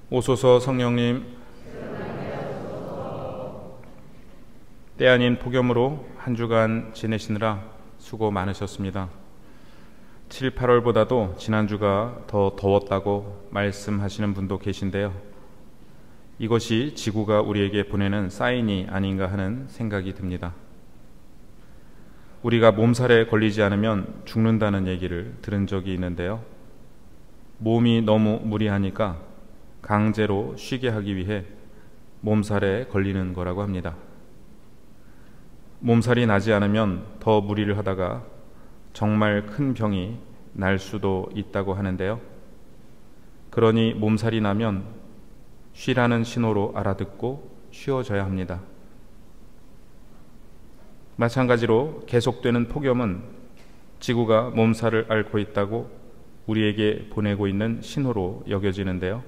오소서 성령님, 때 아닌 폭염으로 한 주간 지내시느라 수고 많으셨습니다. 7, 8월보다도 지난주가 더 더웠다고 말씀하시는 분도 계신데요. 이것이 지구가 우리에게 보내는 사인이 아닌가 하는 생각이 듭니다. 우리가 몸살에 걸리지 않으면 죽는다는 얘기를 들은 적이 있는데요. 몸이 너무 무리하니까 강제로 쉬게 하기 위해 몸살에 걸리는 거라고 합니다. 몸살이 나지 않으면 더 무리를 하다가 정말 큰 병이 날 수도 있다고 하는데요. 그러니 몸살이 나면 쉬라는 신호로 알아듣고 쉬어져야 합니다. 마찬가지로 계속되는 폭염은 지구가 몸살을 앓고 있다고 우리에게 보내고 있는 신호로 여겨지는데요.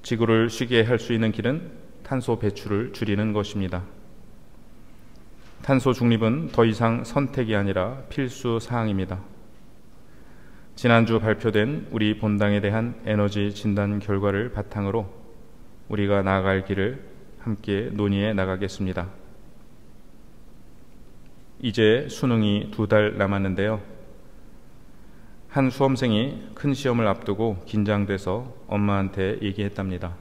지구를 쉬게 할 수 있는 길은 탄소 배출을 줄이는 것입니다. 탄소 중립은 더 이상 선택이 아니라 필수 사항입니다. 지난주 발표된 우리 본당에 대한 에너지 진단 결과를 바탕으로 우리가 나아갈 길을 함께 논의해 나가겠습니다. 이제 수능이 2달 남았는데요. 한 수험생이 큰 시험을 앞두고 긴장돼서 엄마한테 얘기했답니다.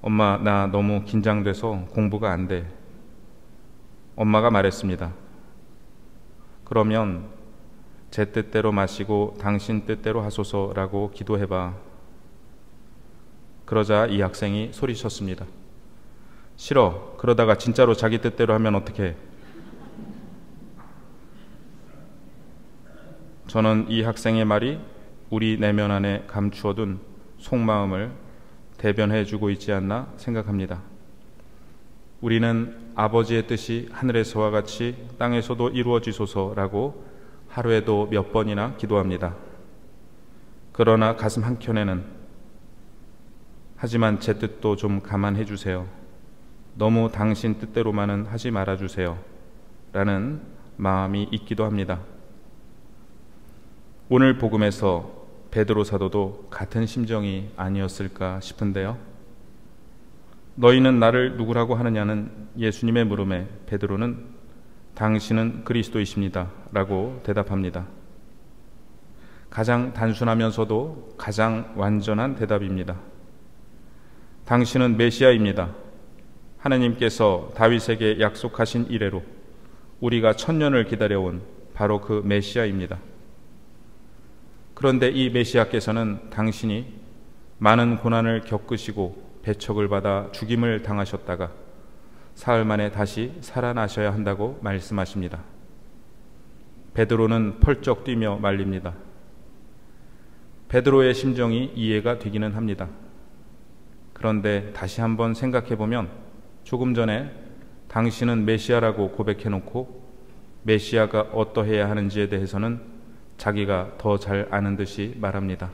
엄마, 나 너무 긴장돼서 공부가 안 돼. 엄마가 말했습니다. 그러면 제 뜻대로 마시고 당신 뜻대로 하소서라고 기도해봐. 그러자 이 학생이 소리쳤습니다. 싫어. 그러다가 진짜로 자기 뜻대로 하면 어떡해. 저는 이 학생의 말이 우리 내면 안에 감추어둔 속마음을 대변해주고 있지 않나 생각합니다. 우리는 아버지의 뜻이 하늘에서와 같이 땅에서도 이루어지소서라고 하루에도 몇 번이나 기도합니다. 그러나 가슴 한켠에는 하지만 제 뜻도 좀 감안해 주세요. 너무 당신 뜻대로만은 하지 말아주세요. 라는 마음이 있기도 합니다. 오늘 복음에서 베드로 사도도 같은 심정이 아니었을까 싶은데요. 너희는 나를 누구라고 하느냐는 예수님의 물음에 베드로는 당신은 그리스도이십니다 라고 대답합니다. 가장 단순하면서도 가장 완전한 대답입니다. 당신은 메시아입니다. 하나님께서 다윗에게 약속하신 이래로 우리가 1000년을 기다려온 바로 그 메시아입니다. 그런데 이 메시아께서는 당신이 많은 고난을 겪으시고 배척을 받아 죽임을 당하셨다가 사흘 만에 다시 살아나셔야 한다고 말씀하십니다. 베드로는 펄쩍 뛰며 말립니다. 베드로의 심정이 이해가 되기는 합니다. 그런데 다시 한번 생각해보면 조금 전에 당신은 메시아라고 고백해놓고 메시아가 어떠해야 하는지에 대해서는 자기가 더 잘 아는 듯이 말합니다.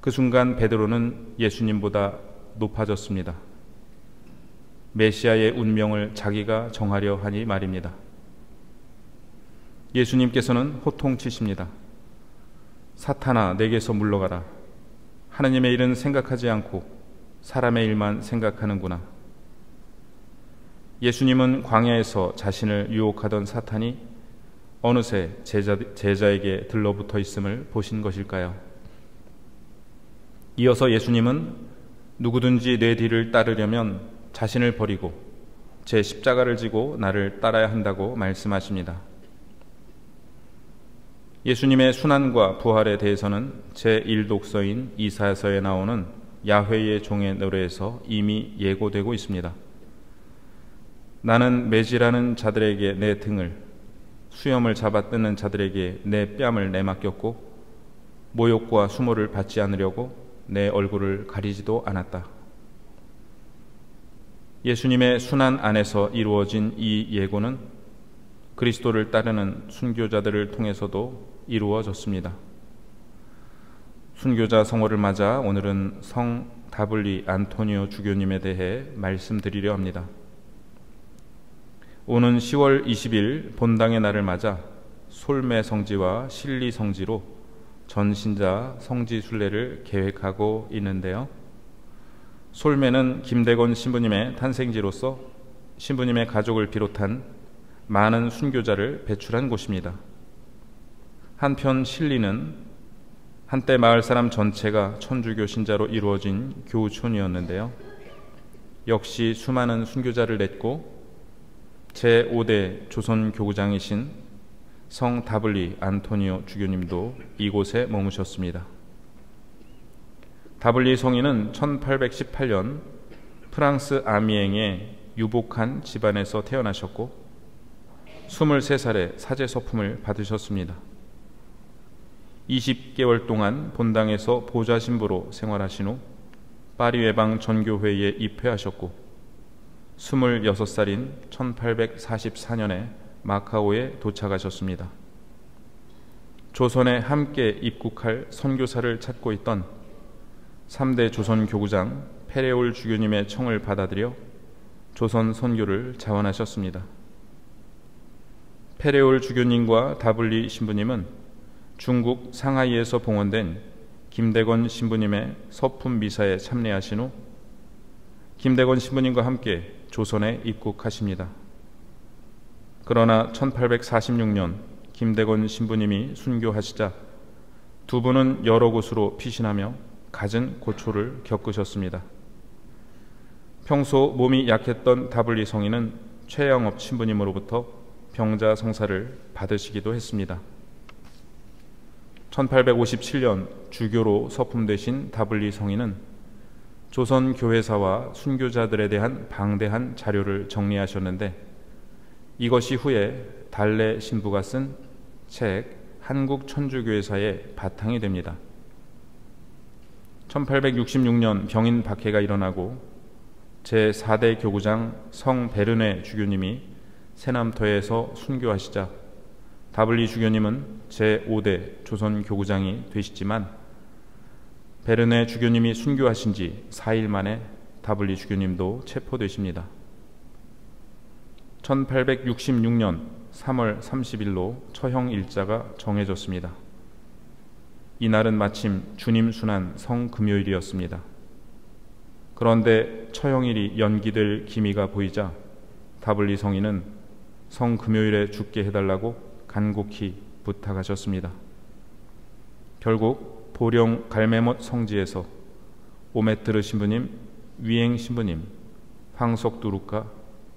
그 순간 베드로는 예수님보다 높아졌습니다. 메시아의 운명을 자기가 정하려 하니 말입니다. 예수님께서는 호통치십니다. 사탄아, 내게서 물러가라. 하나님의 일은 생각하지 않고 사람의 일만 생각하는구나. 예수님은 광야에서 자신을 유혹하던 사탄이 어느새 제자에게 들러붙어 있음을 보신 것일까요? 이어서 예수님은 누구든지 내 뒤를 따르려면 자신을 버리고 제 십자가를 지고 나를 따라야 한다고 말씀하십니다. 예수님의 순환과 부활에 대해서는 제1독서인 이사야서에 나오는 야훼의 종의 노래에서 이미 예고되고 있습니다. 나는 매질하는 자들에게 내 등을, 수염을 잡아 뜯는 자들에게 내 뺨을 내맡겼고 모욕과 수모를 받지 않으려고 내 얼굴을 가리지도 않았다. 예수님의 순환 안에서 이루어진 이 예고는 그리스도를 따르는 순교자들을 통해서도 이루어졌습니다. 순교자 성호를 맞아 오늘은 성 다블리 안토니오 주교님에 대해 말씀드리려 합니다. 오는 10월 20일 본당의 날을 맞아 솔매 성지와 실리 성지로 전신자 성지 순례를 계획하고 있는데요. 솔매는 김대건 신부님의 탄생지로서 신부님의 가족을 비롯한 많은 순교자를 배출한 곳입니다. 한편 신리는 한때 마을 사람 전체가 천주교 신자로 이루어진 교촌이었는데요. 역시 수많은 순교자를 냈고 제5대 조선 교구장이신 성 다블리 안토니오 주교님도 이곳에 머무셨습니다. 다블리 성인은 1818년 프랑스 아미eng의 유복한 집안에서 태어나셨고 23살에 사제 서품을 받으셨습니다. 20개월 동안 본당에서 보좌 신부로 생활하신 후 파리 외방 전교회에 입회하셨고 26살인 1844년에 마카오에 도착하셨습니다. 조선에 함께 입국할 선교사를 찾고 있던 3대 조선 교구장 페레올 주교님의 청을 받아들여 조선 선교를 자원하셨습니다. 페레올 주교님과 다블리 신부님은 중국 상하이에서 봉헌된 김대건 신부님의 서품 미사에 참례하신 후 김대건 신부님과 함께 조선에 입국하십니다. 그러나 1846년 김대건 신부님이 순교하시자 두 분은 여러 곳으로 피신하며 갖은 고초를 겪으셨습니다. 평소 몸이 약했던 다블리 성인은 최영업 신부님으로부터 병자 성사를 받으시기도 했습니다. 1857년 주교로 서품되신 다블리 성인은 조선 교회사와 순교자들에 대한 방대한 자료를 정리하셨는데 이것이 후에 달래 신부가 쓴 책 한국 천주교회사의 바탕이 됩니다. 1866년 병인 박해가 일어나고 제4대 교구장 성 베르네 주교님이 세남터에서 순교하시자 다블리 주교님은 제5대 조선 교구장이 되시지만 베르네 주교님이 순교하신 지 4일 만에 다블리 주교님도 체포되십니다. 1866년 3월 30일로 처형 일자가 정해졌습니다. 이날은 마침 주님 순환 성금요일이었습니다. 그런데 처형일이 연기될 기미가 보이자 다블리 성인은 성금요일에 죽게 해달라고 간곡히 부탁하셨습니다. 결국 보령 갈매못 성지에서 오메트르 신부님, 위행 신부님, 황석두루카,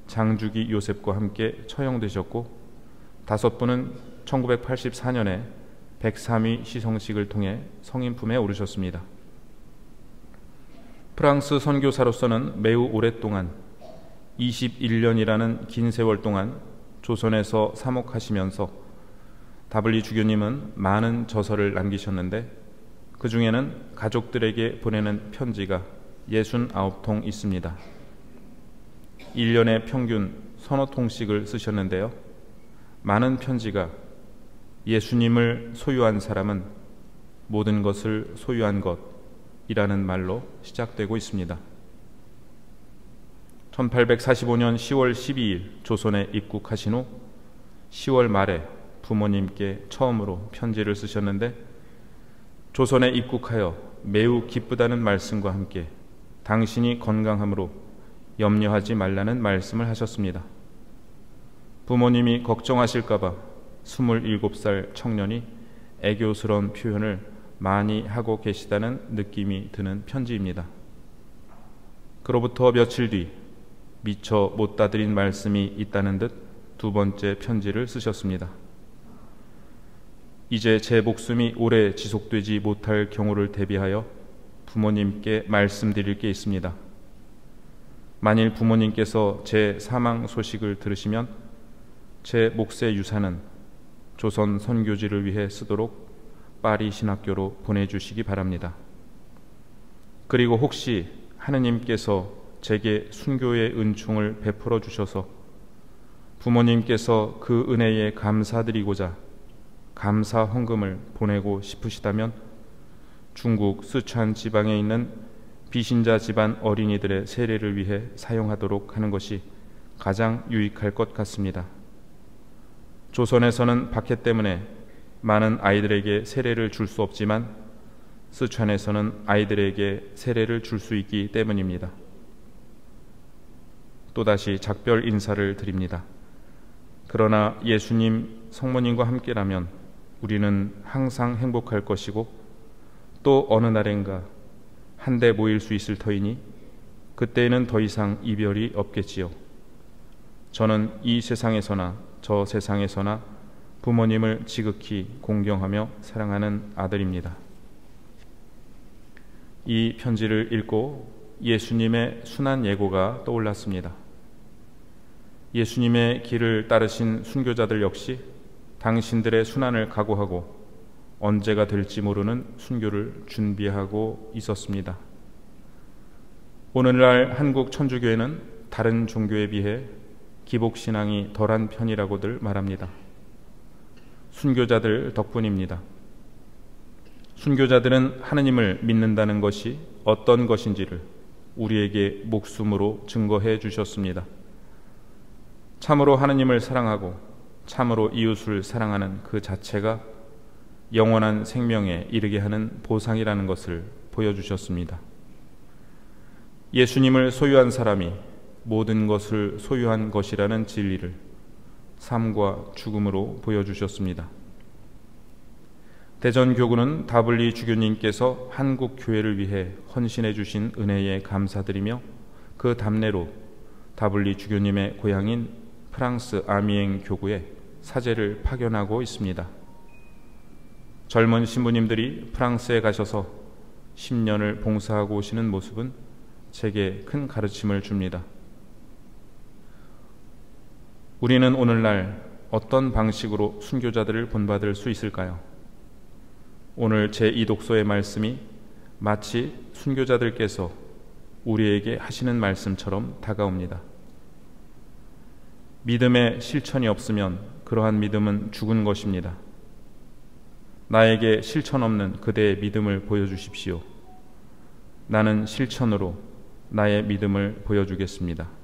장주기 요셉과 함께 처형되셨고 5분은 1984년에 103위 시성식을 통해 성인품에 오르셨습니다. 프랑스 선교사로서는 매우 오랫동안 21년이라는 긴 세월 동안 조선에서 사목하시면서 다블리 주교님은 많은 저서를 남기셨는데 그 중에는 가족들에게 보내는 편지가 69통 있습니다. 1년에 평균 서너 통씩을 쓰셨는데요. 많은 편지가 예수님을 소유한 사람은 모든 것을 소유한 것이라는 말로 시작되고 있습니다. 1845년 10월 12일 조선에 입국하신 후 10월 말에 부모님께 처음으로 편지를 쓰셨는데 조선에 입국하여 매우 기쁘다는 말씀과 함께 당신이 건강함으로 염려하지 말라는 말씀을 하셨습니다. 부모님이 걱정하실까봐 27살 청년이 애교스러운 표현을 많이 하고 계시다는 느낌이 드는 편지입니다. 그로부터 며칠 뒤 미처 못 다드린 말씀이 있다는 듯 두 번째 편지를 쓰셨습니다. 이제 제 목숨이 오래 지속되지 못할 경우를 대비하여 부모님께 말씀드릴 게 있습니다. 만일 부모님께서 제 사망 소식을 들으시면 제 몫의 유산은 조선 선교지를 위해 쓰도록 파리 신학교로 보내주시기 바랍니다. 그리고 혹시 하느님께서 제게 순교의 은총을 베풀어 주셔서 부모님께서 그 은혜에 감사드리고자 감사 헌금을 보내고 싶으시다면 중국 쓰촨 지방에 있는 비신자 집안 어린이들의 세례를 위해 사용하도록 하는 것이 가장 유익할 것 같습니다. 조선에서는 박해 때문에 많은 아이들에게 세례를 줄 수 없지만 스촨에서는 아이들에게 세례를 줄 수 있기 때문입니다. 또다시 작별 인사를 드립니다. 그러나 예수님 성모님과 함께라면 우리는 항상 행복할 것이고 또 어느 날엔가 한데 모일 수 있을 터이니 그때에는 더 이상 이별이 없겠지요. 저는 이 세상에서나 저 세상에서나 부모님을 지극히 공경하며 사랑하는 아들입니다. 이 편지를 읽고 예수님의 순한 예고가 떠올랐습니다. 예수님의 길을 따르신 순교자들 역시 당신들의 순환을 각오하고 언제가 될지 모르는 순교를 준비하고 있었습니다. 오늘날 한국 천주교회는 다른 종교에 비해 기복신앙이 덜한 편이라고들 말합니다. 순교자들 덕분입니다. 순교자들은 하느님을 믿는다는 것이 어떤 것인지를 우리에게 목숨으로 증거해 주셨습니다. 참으로 하느님을 사랑하고 참으로 이웃을 사랑하는 그 자체가 영원한 생명에 이르게 하는 보상이라는 것을 보여주셨습니다. 예수님을 소유한 사람이 모든 것을 소유한 것이라는 진리를 삶과 죽음으로 보여주셨습니다. 대전교구는 다블리 주교님께서 한국 교회를 위해 헌신해 주신 은혜에 감사드리며 그 답례로 다블리 주교님의 고향인 프랑스 아미엥 교구에 사제를 파견하고 있습니다. 젊은 신부님들이 프랑스에 가셔서 10년을 봉사하고 오시는 모습은 제게 큰 가르침을 줍니다. 우리는 오늘날 어떤 방식으로 순교자들을 본받을 수 있을까요? 오늘 제2 독서의 말씀이 마치 순교자들께서 우리에게 하시는 말씀처럼 다가옵니다. 믿음의 실천이 없으면 그러한 믿음은 죽은 것입니다. 나에게 실천 없는 그대의 믿음을 보여주십시오. 나는 실천으로 나의 믿음을 보여주겠습니다.